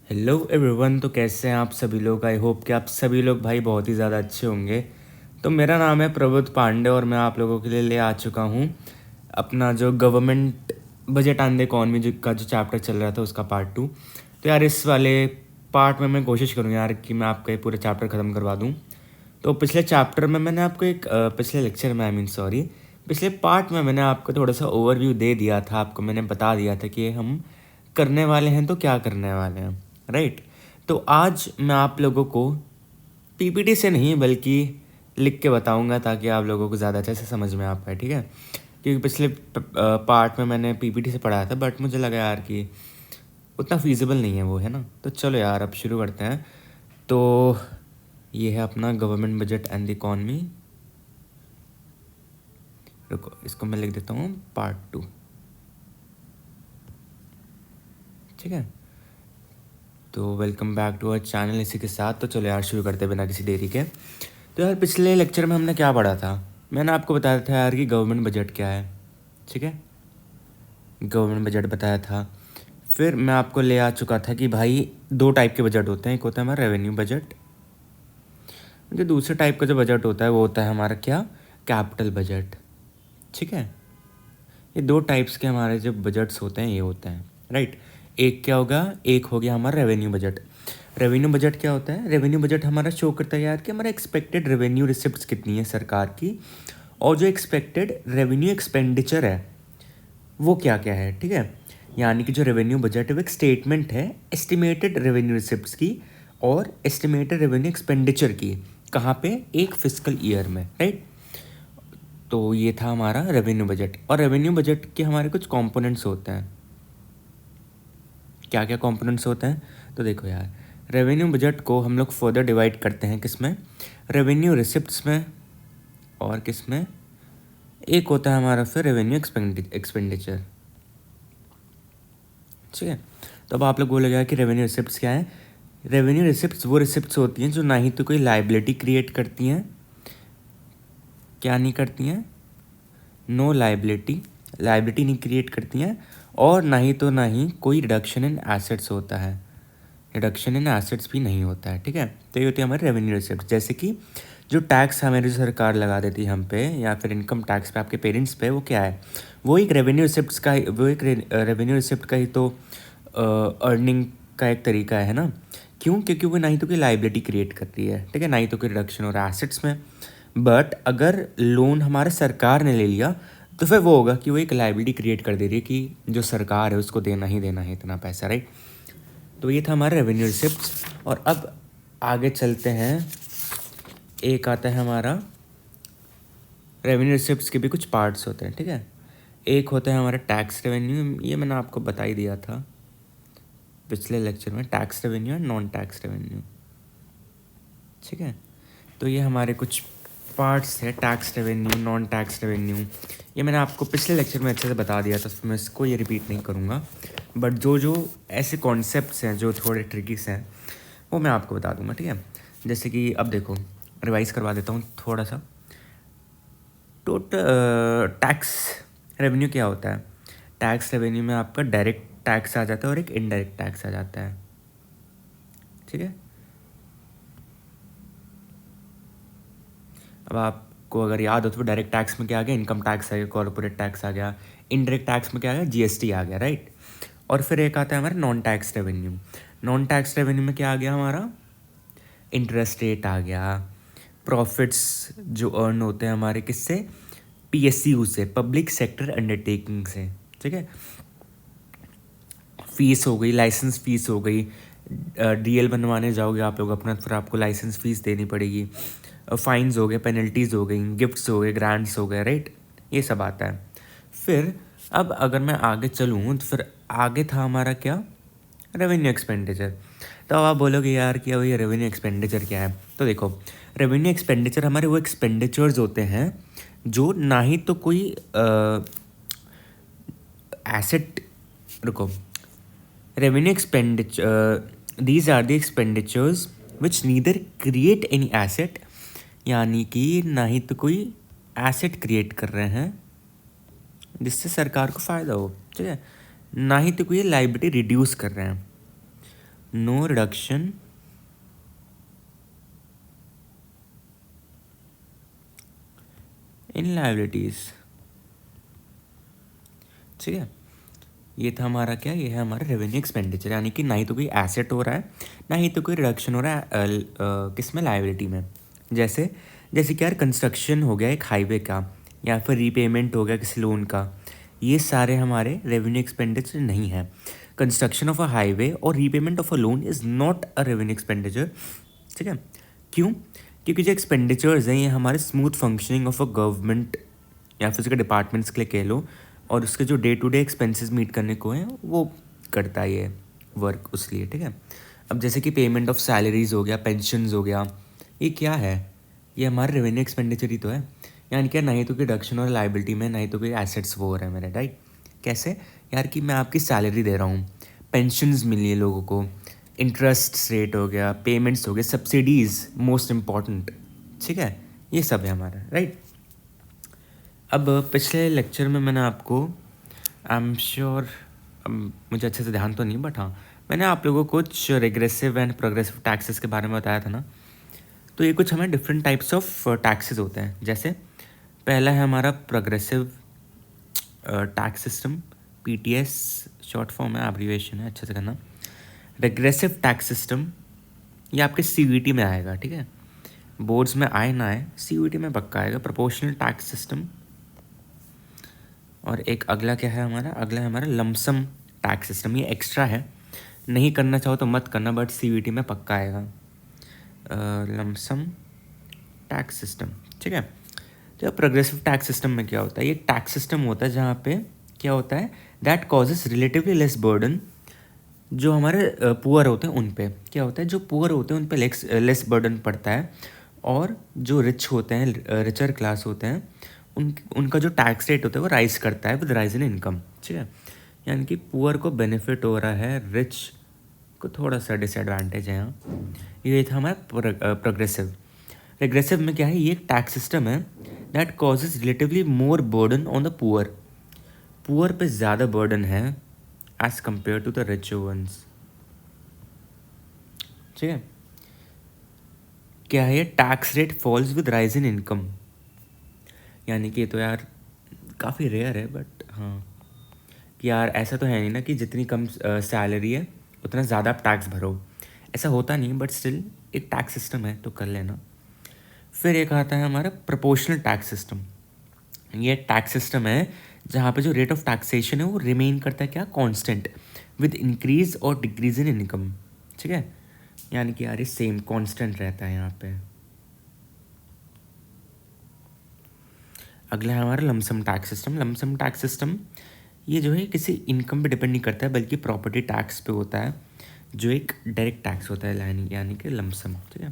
Hello everyone. तो कैसे हैं आप सभी लोग। आई होप कि आप सभी लोग भाई बहुत ही ज़्यादा अच्छे होंगे। तो मेरा नाम है प्रबोध पांडे और मैं आप लोगों के लिए ले आ चुका हूँ अपना जो गवर्नमेंट बजट एंड इकॉनमी का जो चैप्टर चल रहा था उसका पार्ट 2। तो यार इस वाले पार्ट में मैं कोशिश करूँगा यार कि मैं आपका ये पूरा चैप्टर ख़त्म करवा दूँ। तो पिछले चैप्टर में मैंने आपको पिछले लेक्चर में पिछले पार्ट में मैंने आपको थोड़ा सा ओवरव्यू दे दिया था। आपको मैंने बता दिया था कि हम करने वाले हैं तो क्या करने वाले हैं, राइट। तो आज मैं आप लोगों को पीपीटी से नहीं बल्कि लिख के बताऊंगा ताकि आप लोगों को ज़्यादा अच्छे से समझ में आ पाए, ठीक है। क्योंकि पिछले पार्ट में मैंने पीपीटी से पढ़ाया था बट मुझे लगा यार कि उतना फीजिबल नहीं है वो, है ना। तो चलो यार अब शुरू करते हैं। तो ये है अपना government budget and the economy. रुको इसको मैं लिख देता हूँ पार्ट 2, ठीक है। तो welcome back to our channel. इसी के साथ तो चलो यार शुरू करते बिना किसी देरी के। तो यार पिछले लेक्चर में हमने क्या पढ़ा था। मैंने आपको बताया था यार कि गवर्नमेंट बजट क्या है, ठीक है। गवर्नमेंट बजट बताया था। फिर मैं आपको ले आ चुका था कि भाई दो टाइप के बजट होते हैं। एक होता है हमारा रेवेन्यू बजट, जो दूसरे टाइप का जो बजट होता है वो होता है हमारा क्या, कैपिटल बजट, ठीक है। ये दो टाइप्स के हमारे जो बजट्स होते हैं ये होते हैं, राइट। एक क्या होगा, एक हो गया हमारा रेवेन्यू बजट। रेवेन्यू बजट क्या होता है, रेवेन्यू बजट हमारा शो करता है यार कि हमारा एक्सपेक्टेड रेवेन्यू रिसिप्ट्स कितनी है सरकार की, और जो एक्सपेक्टेड रेवेन्यू एक्सपेंडिचर है वो क्या क्या है, ठीक है। यानी कि जो रेवेन्यू बजट है वो एक स्टेटमेंट है एस्टिमेटेड रेवेन्यू रिसिप्ट्स की और एस्टिमेटेड रेवेन्यू एक्सपेंडिचर की, कहाँ पे, एक फिजिकल ईयर में, राइट। तो ये था हमारा रेवेन्यू बजट। और रेवेन्यू बजट के हमारे कुछ कंपोनेंट्स होते हैं। क्या क्या कंपोनेंट्स होते हैं, तो देखो यार रेवेन्यू बजट को हम लोग फर्दर डिवाइड करते हैं किस में, रेवेन्यू रिसिप्ट्स में, और किस में, एक होता है हमारा फिर रेवेन्यू एक्सपेंडिचर, ठीक है। तो अब आप लोग बोलेगा कि रेवेन्यू रिसिप्ट्स क्या है। रेवेन्यू रिसिप्ट्स वो रिसिप्ट्स होती हैं जो ना ही तो कोई लाइबिलिटी क्रिएट करती हैं, क्या नहीं करती हैं, नो लाइबिलिटी, लाइबिलिटी नहीं क्रिएट करती हैं, और ना ही कोई रिडक्शन इन एसेट्स होता है, रिडक्शन इन एसेट्स भी नहीं होता है, ठीक है। तो ये होती है हमारे रेवेन्यू रिसिप्ट। जैसे कि जो टैक्स हमारी सरकार लगा देती है हम पे, या फिर इनकम टैक्स पे आपके पेरेंट्स पे, वो क्या है, वो एक रेवेन्यू रिसिप्ट का ही, वो एक रेवेन्यू रिसिप्ट का ही तो अर्निंग का एक तरीका है ना। क्यों, क्योंकि वो ना ही तो कोई लाइबिलिटी क्रिएट करती है, ठीक है, ना ही तो कोई रिडक्शन हो रहा है एसेट्स में। बट अगर लोन हमारे सरकार ने ले लिया तो फिर वो होगा कि वो एक लाइबिलिटी क्रिएट कर दे रही है कि जो सरकार है उसको देना ही देना है इतना पैसा, राइट। तो ये था हमारा रेवेन्यू रिसिप्ट्स। और अब आगे चलते हैं, एक आता है हमारा रेवेन्यू रिसिप्ट्स के भी कुछ पार्ट्स होते हैं, ठीक है। एक होता है हमारा टैक्स रेवेन्यू, ये मैंने आपको बता ही दिया था पिछले लेक्चर में, टैक्स रेवेन्यू और नॉन टैक्स रेवेन्यू, ठीक है। तो ये हमारे कुछ पार्ट्स है, tax revenue, non tax revenue. ये मैंने आपको पिछले लेक्चर में अच्छे से बता दिया था, तो मैं इसको ये रिपीट नहीं करूँगा। बट जो जो ऐसे कॉन्सेप्ट्स हैं जो थोड़े ट्रिकीस हैं वो मैं आपको बता दूंगा, ठीक है। जैसे कि अब देखो रिवाइज करवा देता हूँ थोड़ा सा। टोटल टैक्स रेवेन्यू क्या होता है, टैक्स रेवेन्यू में आपका डायरेक्ट टैक्स आ जाता है और एक इनडायरेक्ट टैक्स आ जाता है, ठीक है। अब आपको अगर याद हो तो डायरेक्ट टैक्स में क्या आ गया, इनकम टैक्स आ गया, कॉर्पोरेट टैक्स आ गया, इनडायरेक्ट टैक्स में क्या आ गया, जीएसटी आ गया, राइट। और फिर एक आता है हमारा non tax revenue. Non tax revenue में क्या आ गया हमारा, इंटरेस्ट रेट आ गया, प्रॉफिट्स जो अर्न होते हैं हमारे किससे, पीएसयू से, पब्लिक सेक्टर अंडरटेकिंग से, ठीक है। फीस हो गई, लाइसेंस फीस हो गई, डीएल बनवाने जाओगे आप लोग अपना, फिर आपको लाइसेंस फीस देनी पड़ेगी, फाइन्स हो गए, पेनल्टीज़ हो गई, गिफ्ट्स हो गए, ग्रांट्स हो गए, राइट। ये सब आता है। फिर अब अगर मैं आगे चलूँ तो फिर आगे था हमारा क्या, रेवेन्यू एक्सपेंडिचर। तो अब आप बोलोगे यार कि अब ये रेवेन्यू एक्सपेंडिचर क्या है। तो देखो रेवेन्यू एक्सपेंडिचर हमारे वो एक्सपेंडिचर्स होते हैं जो ना ही तो कोई एसेट, रुको, revenue expenditure, these are the expenditures which neither create any asset, यानी कि ना ही तो कोई एसेट क्रिएट कर रहे हैं जिससे सरकार को फ़ायदा हो, ठीक है, ना ही तो कोई लाइबिलिटी रिड्यूस कर रहे हैं, नो रिडक्शन इन लायबिलिटीज। ठीक है, ये था हमारा क्या, ये है हमारा रेवेन्यू एक्सपेंडिचर, यानी कि ना ही तो कोई एसेट हो रहा है ना ही तो कोई रिडक्शन हो रहा है किस में, लायबिलिटी में। जैसे जैसे कि यार कंस्ट्रक्शन हो गया एक हाईवे का, या फिर रीपेमेंट हो गया किसी लोन का, ये सारे हमारे रेवेन्यू एक्सपेंडिचर नहीं है। कंस्ट्रक्शन ऑफ अ हाईवे और repayment of a loan is not a revenue expenditure. ठीक है, क्यों? क्योंकि जो एक्सपेंडिचर्स हैं ये हमारे smooth functioning of a government या फिर उसके डिपार्टमेंट्स के लिए कह लो, और उसके जो day to day expenses meet करने को हैं वो करता है ये वर्क उस लिए। ठीक है, अब जैसे कि पेमेंट ऑफ सैलरीज हो गया, पेंशन्स हो गया, ये क्या है, ये हमारे रेवेन्यू एक्सपेंडिचर ही तो है। यानी क्या, ना ही तो कोई रिडक्शन और लाइबिलिटी में, ना ही तो कोई एसेट्स वो हो रहे हैं मेरे, राइट। कैसे यार, कि मैं आपकी सैलरी दे रहा हूँ, पेंशन्स मिली है लोगों को, इंटरेस्ट रेट हो गया, पेमेंट्स हो गए, सब्सिडीज़ मोस्ट इम्पॉर्टेंट। ठीक है, ये सब है हमारा, राइट। अब पिछले लेक्चर में मैंने आपको, आई एम श्योर, मुझे अच्छे से ध्यान तो नहीं, बट हाँ मैंने आप लोगों को कुछ रिग्रेसिव एंड प्रोग्रेसिव टैक्सेस के बारे में बताया था ना। तो ये कुछ हमें डिफरेंट टाइप्स ऑफ टैक्सेस होते हैं। जैसे पहला है हमारा progressive tax system, PTS short form है, एब्रीविएशन है, अच्छे से करना। रिग्रेसिव टैक्स सिस्टम, ये आपके CVT में आएगा। ठीक है, बोर्ड्स में आए ना आए, CVT में पक्का आएगा। प्रोपोर्शनल टैक्स सिस्टम, और एक अगला क्या है हमारा, अगला है हमारा लमसम टैक्स सिस्टम। ये एक्स्ट्रा है, नहीं करना चाहो तो मत करना, बट CVT में पक्का आएगा लमसम टैक्स सिस्टम। ठीक है, तो प्रोग्रेसिव टैक्स सिस्टम में क्या होता है, ये टैक्स सिस्टम होता है जहाँ पे क्या होता है, that causes relatively less burden. जो हमारे पुअर होते हैं उन पे क्या होता है, जो पुअर होते हैं उन पे लेस बर्डन पड़ता है, और जो रिच होते हैं, रिचर क्लास होते हैं, उनका जो टैक्स रेट होता है वो राइज करता है विद राइज इन इनकम। ठीक है, यानी कि पुअर को बेनिफिट हो रहा है, रिच को थोड़ा सा डिसएडवांटेज है यहाँ। ये था हमारा प्रोग्रेसिव। रिग्रेसिव में क्या है, ये एक टैक्स सिस्टम है that causes relatively more burden on the poor. Poor पे ज़्यादा बर्डन है as compared to the rich ones. ठीक है, क्या है, tax rate falls with rise in income. यानी कि ये तो यार काफ़ी रेयर है, बट हाँ कि यार ऐसा तो है नहीं ना कि जितनी कम सैलरी है उतना ज़्यादा आप टैक्स भरो, ऐसा होता नहीं, बट स्टिल एक टैक्स सिस्टम है तो कर लेना। फिर एक आता है हमारा प्रोपोर्शनल टैक्स सिस्टम। ये टैक्स सिस्टम है जहाँ पे जो रेट ऑफ टैक्सेशन है वो रिमेन करता है क्या, कांस्टेंट विद इंक्रीज और डिक्रीज इन इनकम। ठीक है, यानी कि यार ये सेम कांस्टेंट रहता है यहाँ पे। अगला है हमारा lump sum tax system. Lump sum tax system ये जो है किसी इनकम पे डिपेंड नहीं करता है, बल्कि प्रॉपर्टी टैक्स पे होता है, जो एक डायरेक्ट टैक्स होता है, यानी कि लमसम। ठीक है,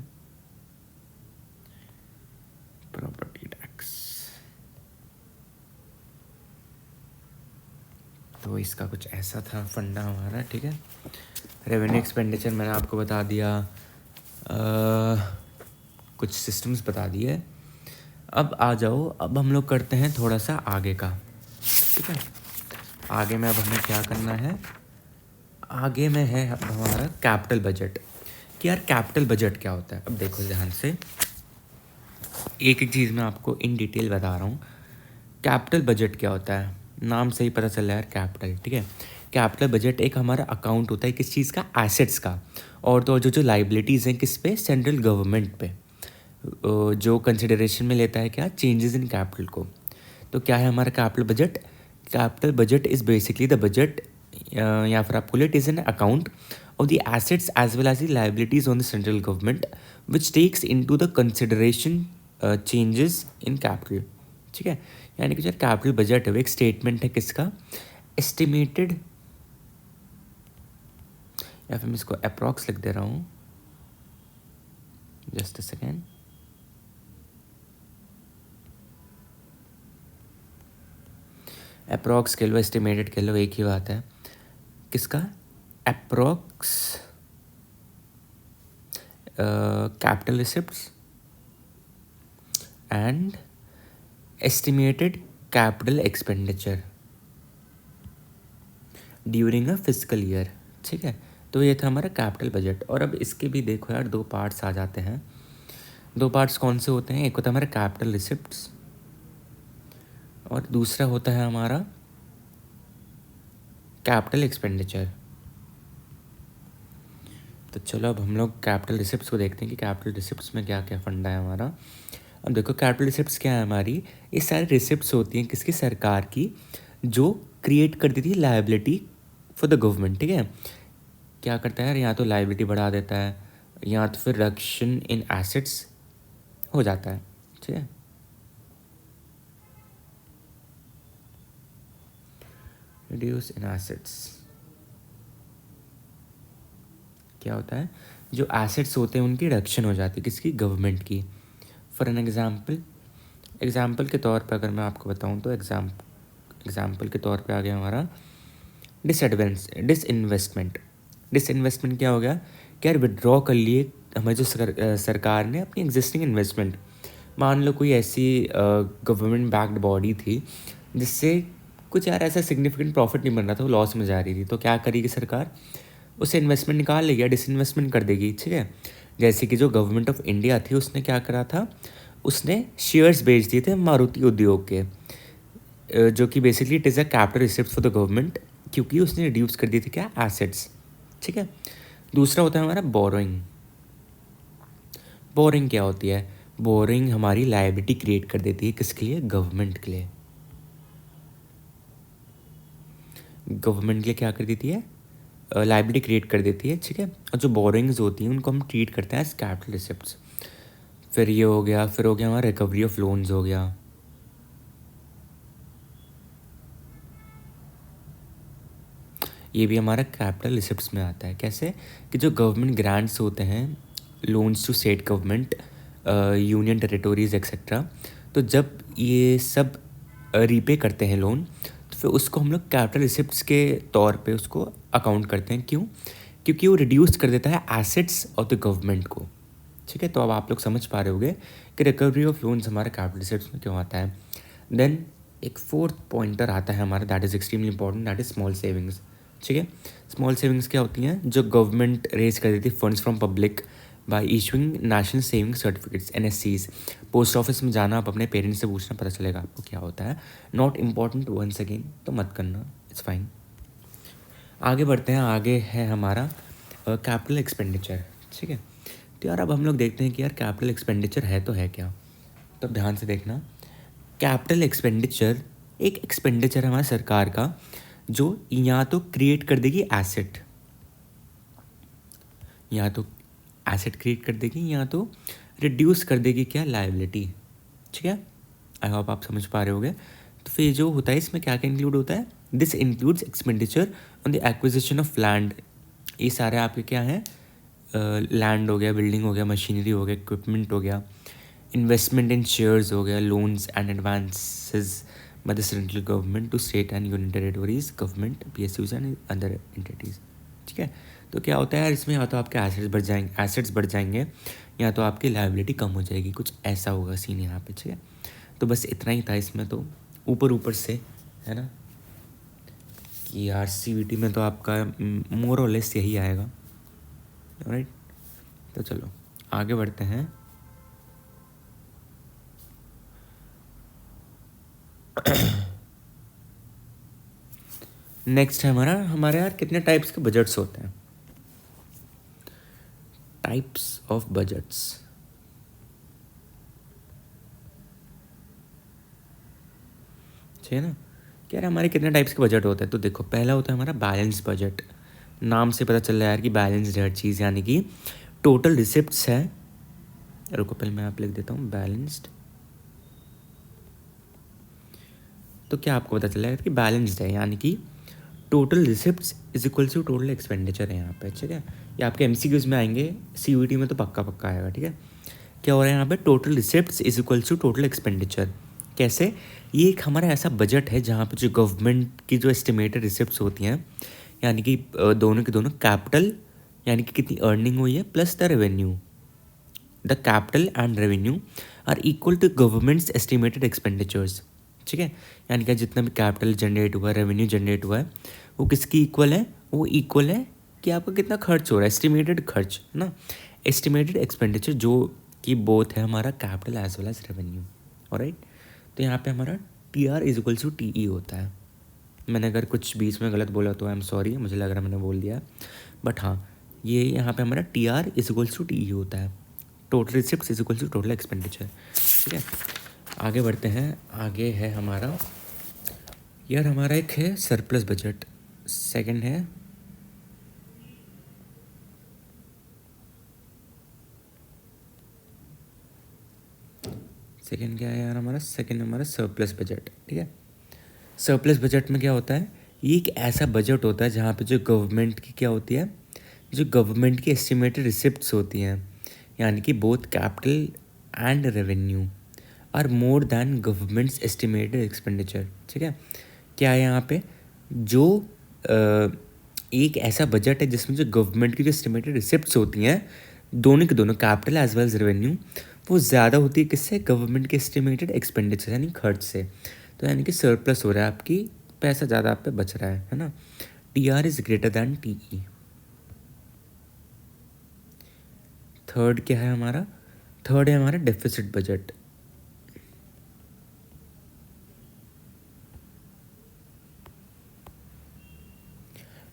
प्रॉपर्टी टैक्स। तो इसका कुछ ऐसा था फंडा हमारा। ठीक है, रेवेन्यू एक्सपेंडिचर मैंने आपको बता दिया, कुछ सिस्टम्स बता दिए। अब आ जाओ, अब हम लोग करते हैं थोड़ा सा आगे का। ठीक है, आगे में अब हमें क्या करना है, आगे में है अब हमारा कैपिटल बजट। कि यार कैपिटल बजट क्या होता है, अब देखो ध्यान से, एक एक चीज़ मैं आपको इन डिटेल बता रहा हूँ। कैपिटल बजट क्या होता है, नाम से ही पता चल रहा है यार, कैपिटल। ठीक है, कैपिटल बजट एक हमारा अकाउंट होता है किस चीज़ का, एसेट्स का, और तो जो जो लाइबिलिटीज़ हैं किस पे, सेंट्रल गवर्नमेंट पे, जो कंसिडरेशन में लेता है क्या, चेंजेस इन कैपिटल को। तो क्या है हमारा capital budget, capital budget is basically the budget, या फिर आपको it is an account of the assets as well as the liabilities on the central government which takes into the consideration changes in capital। ठीक है, यानी कि जो capital budget है वो एक स्टेटमेंट है किसका, एस्टिमेटेड, या फिर मैं इसको अप्रॉक्स लिख दे रहा हूँ, जस्ट अ सेकेंड। अप्रॉक्स कह लो, एस्टिमेटेड कह लो, एक ही बात है। किसका, approx capital receipts and estimated capital expenditure during a physical year. ठीक है, तो ये था हमारा कैपिटल बजट। और अब इसके भी देखो यार दो पार्ट्स आ जाते हैं। दो पार्ट्स कौन से होते हैं? एक होता है हमारा कैपिटल रिसिप्ट्स और दूसरा होता है हमारा कैपिटल एक्सपेंडिचर। तो चलो अब हम लोग कैपिटल रिसिप्ट्स को देखते हैं कि कैपिटल रिसिप्ट्स में क्या क्या फंडा है हमारा। अब देखो कैपिटल रिसिप्ट्स क्या है हमारी, ये सारी रिसिप्ट्स होती हैं किसकी? सरकार की, जो क्रिएट कर देती है लायबिलिटी फॉर द गवर्नमेंट। ठीक है, क्या करता है यार, या तो लायबिलिटी बढ़ा देता है या तो फिर रिडक्शन इन एसेट्स हो जाता है। ठीक है, रिड्यूस इन एसेट्स क्या होता है? जो एसेट्स होते हैं उनकी रिडक्शन हो जाती है, किसकी? गवर्नमेंट की। फॉर एन एग्जाम्पल के तौर पे अगर मैं आपको बताऊं तो एग्जाम्पल के तौर पे आ गया हमारा डिसइन्वेस्टमेंट। डिसइन्वेस्टमेंट क्या हो गया? क्या विड्रॉ कर लिए हमारी जो सरकार ने अपनी एग्जिस्टिंग इन्वेस्टमेंट। मान लो कोई ऐसी गवर्नमेंट बैक्ड बॉडी थी जिससे कुछ यार ऐसा सिग्निफिकेंट प्रॉफिट नहीं बन रहा था, वो लॉस में जा रही थी, तो क्या करेगी सरकार? उसे इन्वेस्टमेंट निकाल लेगी या डिसइन्वेस्टमेंट कर देगी। ठीक है, जैसे कि जो गवर्नमेंट ऑफ इंडिया थी उसने क्या करा था, उसने शेयर्स बेच दिए थे मारुति उद्योग के, जो कि basically it is a capital receipt for the government, क्योंकि उसने रिड्यूस कर दी थी क्या? एसेट्स। ठीक है, दूसरा होता है हमारा बोरोइंग। बोरिंग क्या होती है? बोरिंग हमारी लायबिलिटी क्रिएट कर देती है, किसके लिए? गवर्नमेंट के लिए। गवर्नमेंट के लिए क्या कर देती है? लायबिलिटी क्रिएट कर देती है। ठीक है, और जो बोरिंग्स होती हैं उनको हम ट्रीट करते हैं एज कैपिटल रिसिप्ट्स। फिर ये हो गया, फिर हो गया हमारा रिकवरी ऑफ लोन्स हो गया। ये भी हमारा कैपिटल रिसिप्ट्स में आता है। कैसे? कि जो गवर्नमेंट ग्रांट्स होते हैं, loans to state government, union territories etcetera, तो जब ये सब रीपे करते हैं लोन, तो फिर उसको हम लोग कैपिटल रिसिप्ट्स के तौर पे उसको अकाउंट करते हैं। क्यों? क्योंकि वो रिड्यूस कर देता है एसेट्स ऑफ द गवर्नमेंट को। ठीक है, तो अब आप लोग समझ पा रहे होगे कि रिकवरी ऑफ लोन्स हमारे कैपिटल रिसिप्ट्स में क्यों आता है। देन एक फोर्थ पॉइंटर आता है हमारा, that is extremely important, that is small savings. ठीक है, स्मॉल सेविंग्स क्या होती हैं? जो गवर्नमेंट रेज कर देती है funds from public bye issuing national saving certificates, NSCs। Post office में जाना, आप अपने पेरेंट्स से पूछना, पता चलेगा आपको क्या होता है। नॉट इम्पॉर्टेंट वंस अगेन, तो मत करना, इट्स फाइन। आगे बढ़ते हैं, आगे है हमारा कैपिटल एक्सपेंडिचर। ठीक है, तो यार अब हम लोग देखते हैं कि यार कैपिटल एक्सपेंडिचर है तो है क्या। तो ध्यान से देखना, कैपिटल एक्सपेंडिचर एक एक्सपेंडिचर है हमारी सरकार का, जो या तो क्रिएट कर देगी एसेट, या तो एसेट क्रिएट कर देगी, या तो रिड्यूस कर देगी क्या? लायबिलिटी। ठीक है, आई होप आप समझ पा रहे होगे। तो फिर जो होता है इसमें क्या क्या इंक्लूड होता है? This includes expenditure on the acquisition of land. ये सारे आपके क्या हैं? लैंड हो गया, बिल्डिंग हो गया, मशीनरी हो गया, इक्विपमेंट हो गया, इन्वेस्टमेंट इन शेयर्स हो गया, loans and advances by the central government to state and union territories government, PSUs and other entities. ठीक है, तो क्या होता है यार इसमें, या तो आपके एसेट्स बढ़ जाएंगे या तो आपकी लायबिलिटी कम हो जाएगी, कुछ ऐसा होगा सीन यहाँ पे। ठीक है, तो बस इतना ही था इसमें, तो ऊपर से है ना कि यार CVT में तो आपका मोर और लेस यही आएगा। राइट, तो चलो आगे बढ़ते हैं। नेक्स्ट है हमारे यार कितने टाइप्स के बजट्स होते हैं? Types of budgets. ठीक है ना, क्या यार हमारे कितने टाइप्स के बजट होते हैं? तो देखो, पहला होता है हमारा बैलेंस बजट। नाम से पता चल रहा है यार कि बैलेंस्ड हर चीज़, यानी कि टोटल रिसिप्ट्स है। रुको पहले मैं आप लिख देता हूँ बैलेंस्ड। तो क्या आपको पता चल रहा है कि बैलेंस्ड है, यानी कि total receipts is equal to total expenditure है यहाँ पे। ठीक है, ये आपके MCQs में आएंगे, CVT में तो पक्का आएगा। ठीक है, क्या हो रहा है यहाँ पे? Total receipts is equal to total expenditure. कैसे? ये एक हमारा ऐसा बजट है जहाँ पे जो गवर्नमेंट की जो एस्टिमेटेड रिसिप्ट्स होती हैं, यानी कि दोनों के दोनों कैपिटल, यानी कि कितनी अर्निंग हुई है, plus the revenue, the capital and revenue are equal to government's estimated expenditures. ठीक है, यानी कि जितना भी कैपिटल जनरेट हुआ है, रेवेन्यू जनरेट हुआ है, वो किसकी इक्वल है? वो इक्वल है कि आपका कितना खर्च हो रहा है, एस्टिमेटेड खर्च है ना, एस्टिमेटेड एक्सपेंडिचर जो कि बोथ है हमारा capital as well as revenue. Alright, तो यहाँ पे हमारा T R is equals to T E होता है। मैंने अगर कुछ बीच में गलत बोला तो आई एम सॉरी, मुझे लग रहा है मैंने बोल दिया, बट हाँ ये यहाँ पे हमारा T R is equals to T E होता है, total receipt is equals to total expenditure. ठीक है, आगे बढ़ते हैं। आगे है हमारा यार, हमारा एक है सरप्लस बजट, सेकंड है सेकंड क्या है यार हमारा, सेकंड हमारा सरप्लस बजट। ठीक है, सरप्लस बजट में क्या होता है, ये एक ऐसा बजट होता है जहाँ पे जो गवर्नमेंट की क्या होती है, जो गवर्नमेंट की एस्टिमेटेड रिसिप्ट्स होती हैं, यानी कि both capital and revenue are more than government's estimated expenditure. ठीक है, क्या है यहाँ पे, जो एक ऐसा बजट है जिसमें जो गवर्नमेंट की जो एस्टिमेटेड रिसिप्ट्स होती हैं, दोनों के दोनों capital as well as revenue, वो ज़्यादा होती है किससे, गवर्नमेंट के एस्टिमेटेड एक्सपेंडिचर यानी खर्च से। तो यानी कि सरप्लस हो रहा है, आपकी पैसा ज़्यादा आप पे बच रहा है ना। T R is greater than T E. Third क्या है हमारा, थर्ड है हमारा डेफिसिट बजट।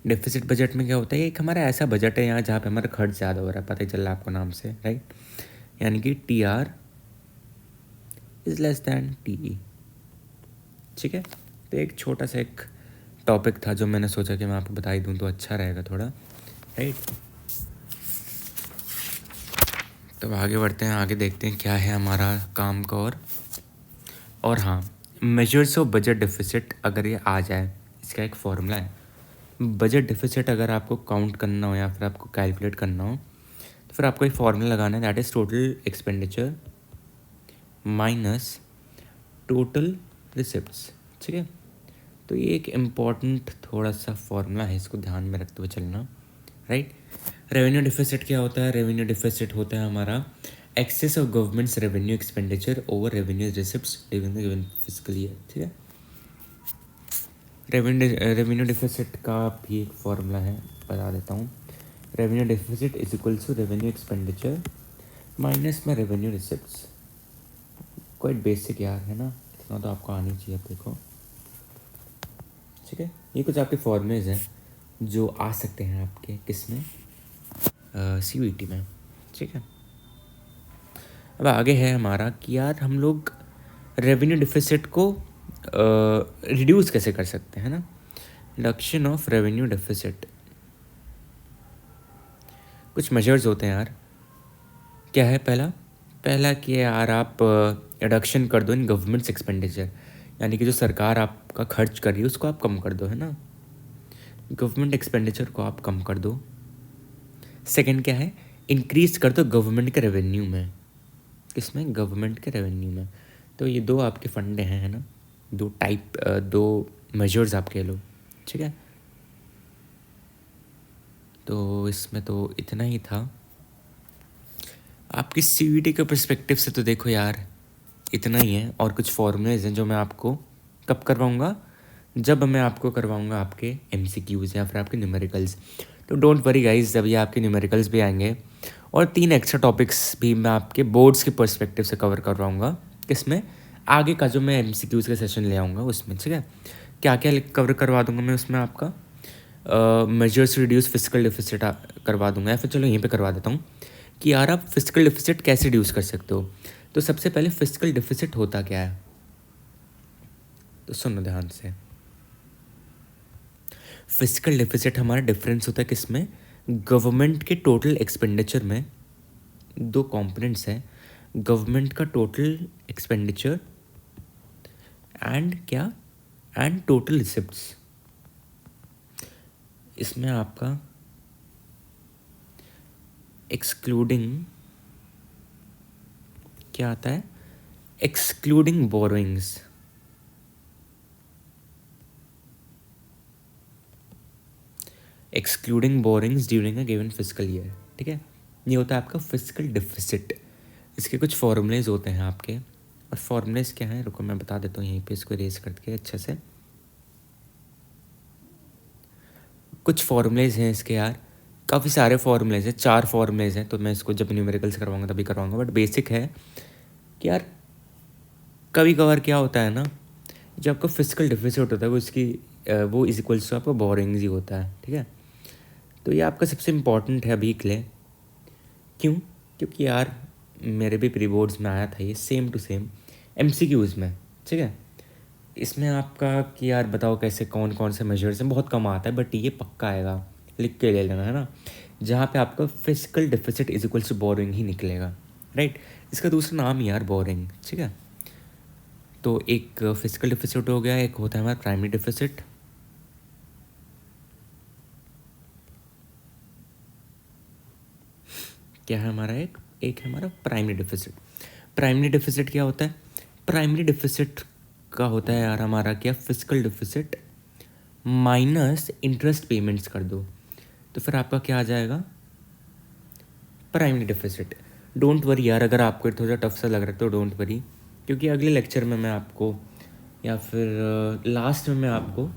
डेफिसिट बजट में क्या होता है, एक हमारा ऐसा बजट है यहाँ जहाँ पे हमारा खर्च ज़्यादा हो रहा है, पता ही चल रहा है आपको नाम से, राइट, यानी कि T R is less than T E. ठीक है, तो एक छोटा सा एक टॉपिक था जो मैंने सोचा कि मैं आपको बता ही दूँ तो अच्छा रहेगा थोड़ा, राइट। तो आगे बढ़ते हैं, आगे देखते हैं क्या है हमारा काम का। और हाँ, मेजर्स ऑफ बजट डेफिसिट अगर ये आ जाए, इसका एक फॉर्मूला है। बजट डेफिसिट अगर आपको काउंट करना हो या फिर आपको कैलकुलेट करना हो, तो फिर आपको एक फॉर्मूला लगाना है, that is total expenditure minus total receipts. ठीक है, तो ये एक इम्पॉर्टेंट थोड़ा सा फॉर्मूला है, इसको ध्यान में रखते हुए चलना, राइट। रेवेन्यू डिफिसिट क्या होता है, रेवेन्यू डिफिसिट होता है हमारा excess of government's revenue expenditure over revenue receipts during the given fiscal year. ठीक है, रेवेन्यू डिफिसिट का भी एक फॉर्मूला है, बता देता हूँ। Revenue deficit is equal to revenue expenditure minus में रेवेन्यू रिसिप्ट्स। क्वाइट बेसिक यार है ना, इतना तो आपको आनी चाहिए, आप देखो। ठीक है, ये कुछ आपके फॉर्मूलेज हैं जो आ सकते हैं आपके किस में, CVT में। ठीक है, अब आगे है हमारा कि यार हम लोग रेवेन्यू डिफिसिट को रिड्यूस कैसे कर सकते हैं ना। रिडक्शन ऑफ रेवेन्यू डिफिसिट, कुछ मेजर्स होते हैं यार। क्या है, पहला कि यार आप रिडक्शन कर दो इन गवर्नमेंट्स एक्सपेंडिचर, यानी कि जो सरकार आपका खर्च कर रही है उसको आप कम कर दो, है ना, गवर्नमेंट एक्सपेंडिचर को आप कम कर दो। सेकंड क्या है, इंक्रीज कर दो गवर्नमेंट के रेवेन्यू में, किसमें, गवर्नमेंट के रेवेन्यू में। तो ये दो आपके फंडे हैं, है ना, दो मेजर्स आप कह लो। ठीक है, तो इसमें तो इतना ही था। आपकी CVT के पर्सपेक्टिव से तो देखो यार इतना ही है, और कुछ फॉर्मूलेज हैं जो मैं आपको कब करवाऊँगा, जब मैं आपको करवाऊँगा आपके MCQs या फिर आपके न्यूमेरिकल्स। तो डोंट वरी गाइज, जब ये आपके न्यूमेरिकल्स भी आएंगे, और 3 एक्स्ट्रा टॉपिक्स भी मैं आपके बोर्ड्स के पर्सपेक्टिव से कवर करवाऊँगा, किसमें, आगे का जो मैं MCQs का सेशन ले आऊँगा उसमें। ठीक है, क्या क्या कवर करवा दूँगा मैं उसमें, आपका मेजर्स रिड्यूस फिजिकल डिफिसिट करवा दूँगा, या फिर चलो यहीं पे करवा देता हूँ कि यार आप फिजिकल डिफिसिट कैसे रिड्यूस कर सकते हो। तो सबसे पहले फिजिकल डिफिसिट होता क्या है, तो सुनो ध्यान से। फिजिकल डिफिसिट हमारा डिफरेंस होता है किसमें, गवर्नमेंट के टोटल एक्सपेंडिचर में। दो कंपोनेंट्स हैं, गवर्नमेंट का टोटल एक्सपेंडिचर एंड क्या, एंड टोटल रिसिप्ट्स। इसमें आपका एक्सक्लूडिंग क्या आता है, excluding borrowings. Excluding borings during a given physical year. ठीक है, ये होता है आपका फिजिकल डिफिसिट। इसके कुछ फॉर्मूलेज होते हैं आपके, और फॉर्मूलेज क्या है, रुको मैं बता देता हूँ यहीं पे, इसको रेज करके अच्छे से। कुछ फॉर्मूलेज हैं इसके यार, काफ़ी सारे फॉर्मूलेज हैं, 4 फॉर्मूलेज हैं, तो मैं इसको जब न्यूमेरिकल्स करवाऊंगा तभी करवाऊंगा, बट बेसिक है कि यार कभी कभार क्या होता है ना, जो आपका फिजिकल डिफिसिट होता है वो इज इक्वल्स टू आपका बोरिंग ही होता है, ठीक है। तो ये आपका सबसे इम्पॉर्टेंट है अभी के लिए। क्यों? क्योंकि यार मेरे भी प्री बोर्ड्स में आया था ये सेम टू सेम MCQs में, ठीक है। इसमें आपका कि यार बताओ कैसे कौन कौन से मेजर्स हैं, बहुत कम आता है, बट ये पक्का आएगा, लिख के ले लेना, है ना। जहाँ पे आपका physical deficit is equals to boring ही निकलेगा, राइट। इसका दूसरा नाम ही यार बोरिंग, ठीक है। तो एक फिजिकल डिफिसिट हो गया, एक होता है हमारा प्राइमरी डिफिसिट। क्या है हमारा एक है हमारा प्राइमरी डिफिसिट। प्राइमरी डिफिसिट क्या होता है? प्राइमरी डिफिसिट का होता है यार हमारा क्या, physical deficit minus interest payments कर दो, तो फिर आपका क्या आ जाएगा, प्राइमरी डिफिसिट। डोंट वरी यार, अगर आपको थोड़ा टफ सा लग रहा है तो डोंट वरी, क्योंकि अगले लेक्चर में मैं आपको या फिर लास्ट में मैं आपको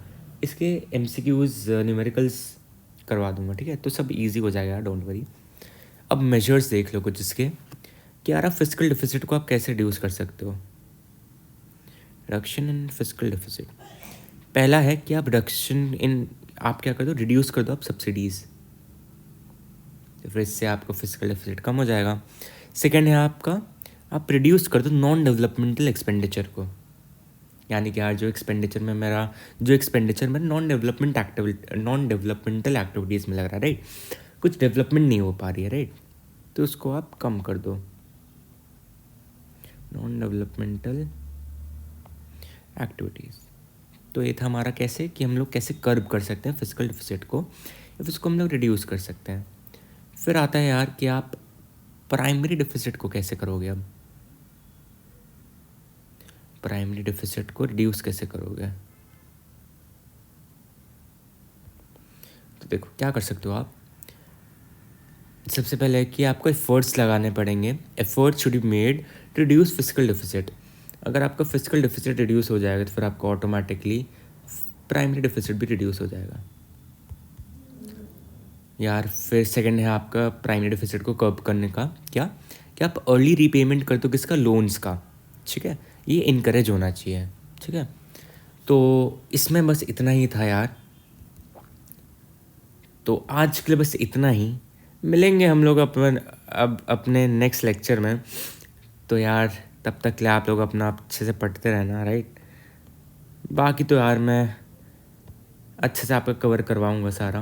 इसके MCQs न्यूमेरिकल्स करवा दूंगा, ठीक है। तो सब इजी हो जाएगा, डोंट वरी। अब मेजर्स देख लो कुछ इसके कि यार आप फिजिकल डिफिसिट को आप कैसे रिड्यूस कर सकते हो। रिडक्शन इन फिजिकल डिफिसिट, पहला है कि आप आप क्या कर दो, रिड्यूस कर दो आप सब्सिडीज़, तो फिर इससे आपका फिजिकल डिफिसिट कम हो जाएगा। सेकेंड है आपका, आप रिड्यूस कर दो नॉन डेवलपमेंटल एक्सपेंडिचर को, यानी कि यार जो एक्सपेंडिचर में नॉन डेवलपमेंटल एक्टिविटीज़ में लग रहा है, राइट, कुछ डेवलपमेंट नहीं हो पा रही है, राइट, तो उसको आप कम कर दो, नॉन डेवलपमेंटल एक्टिविटीज़। तो ये था हमारा कैसे कि हम लोग कैसे कर्ब कर सकते हैं फिजिकल डिफिसिट को, या फिर उसको हम लोग रिड्यूस कर सकते हैं। फिर आता है यार कि आप प्राइमरी डिफिसिट को कैसे करोगे। अब प्राइमरी डिफिसिट को रिड्यूस कैसे करोगे, तो देखो क्या कर सकते हो आप। सबसे पहले कि आपको एफर्ट्स लगाने पड़ेंगे, efforts should be made to reduce physical deficit. अगर आपका फिजिकल डिफिसिट रिड्यूस हो जाएगा तो फिर आपको ऑटोमेटिकली प्राइमरी डिफिसिट भी रिड्यूस हो जाएगा यार। फिर सेकंड है आपका प्राइमरी डिफिसिट को कर्ब करने का क्या, कि आप अर्ली रीपेमेंट कर दो किसका, लोन्स का, ठीक है। ये इनकरेज होना चाहिए, ठीक है। तो इसमें बस इतना ही था यार, तो आज के लिए बस इतना ही। मिलेंगे हम लोग अपने नेक्स्ट लेक्चर में, तो यार तब तक के लिए आप लोग अपना अच्छे से पढ़ते रहना, राइट। बाकी तो यार मैं अच्छे से आपका कवर करवाऊँगा सारा,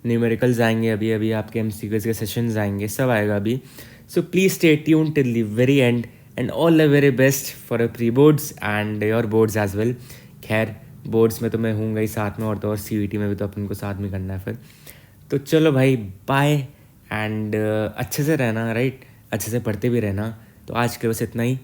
न्यूमेरिकल्स आएंगे अभी अभी, आपके MCQs के सेशंस आएंगे, सब आएगा अभी। So please stay tune till the very end and all the very best for your pre boards and your boards as well. खैर बोर्ड्स में तो मैं हूँगा ही साथ में, और तो और CUET में भी तो अपन को साथ में करना है फिर। तो चलो भाई, बाय एंड अच्छे से रहना, राइट, अच्छे से पढ़ते भी रहना। तो आज के बस इतना ही।